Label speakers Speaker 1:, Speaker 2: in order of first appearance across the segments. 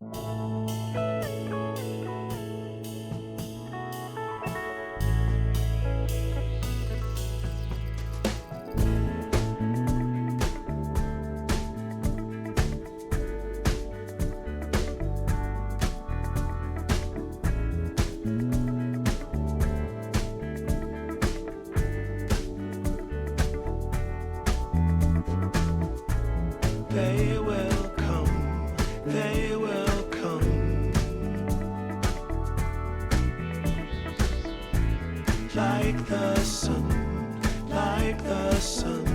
Speaker 1: They will come, they will come, like the sun, like the sun.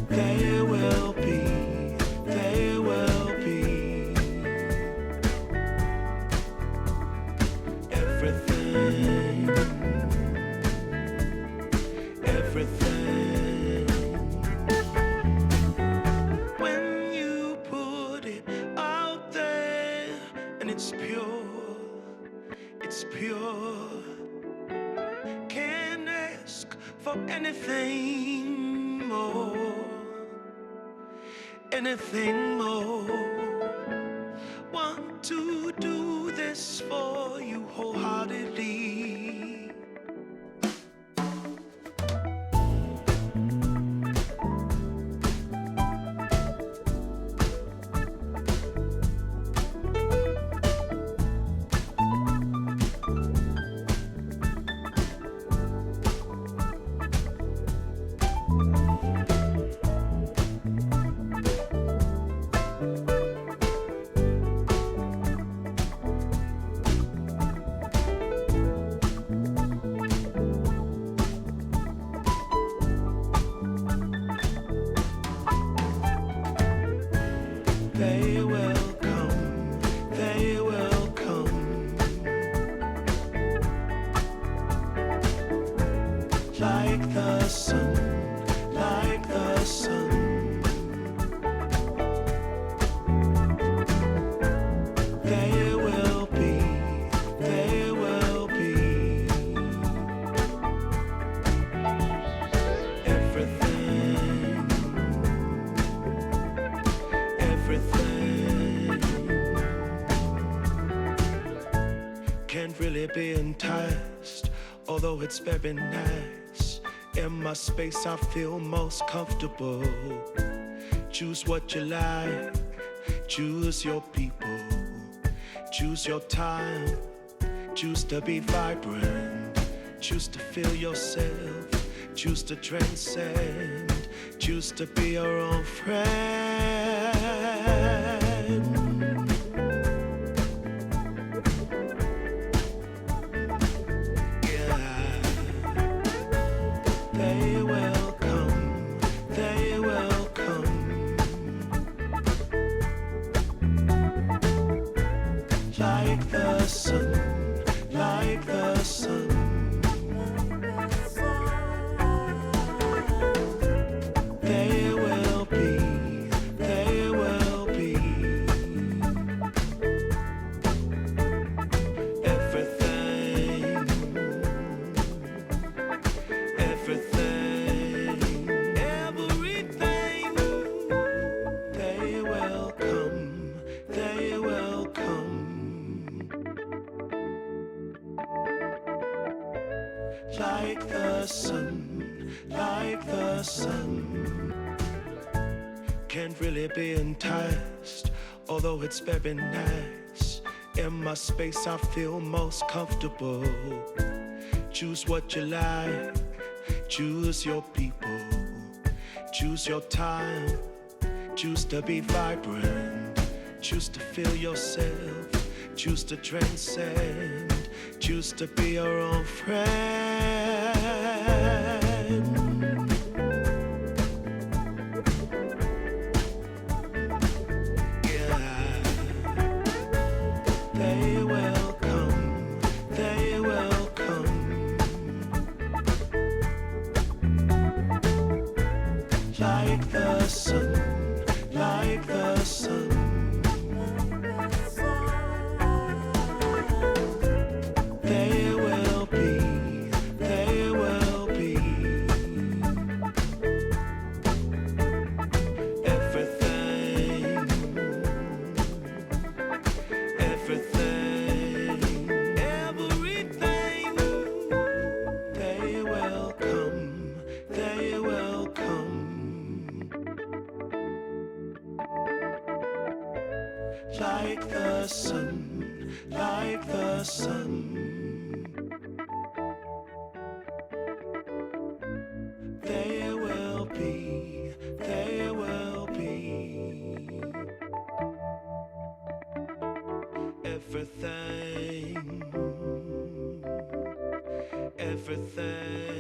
Speaker 1: They will be, they will be everything. Everything. When you put it out there and it's pure, it's pure. Can't ask for anything more, anything more. Want to do this for you wholeheartedly. They will come, they will come, like the sun, like the sun. They will be, they will be everything. Everything. Can't really be enticed, although it's very nice. In my space I feel most comfortable. Choose what you like, choose your people, choose your time, choose to be vibrant, choose to feel yourself, choose to transcend, choose to be your own friend. Yeah, they will come, they will come, like the sun, like the sun. They will be, they will be everything, everything, everything. They will come, they will come, like the sun, like the sun. Can't really be enticed, although it's very nice. In my space I feel most comfortable. Choose what you like, choose your people, choose your time, choose to be vibrant, choose to feel yourself, choose to transcend, choose to be your own friend. They will come, they will come, like the sun, like the sun. They will be, they will be like the sun, like the sun. There will be everything, everything.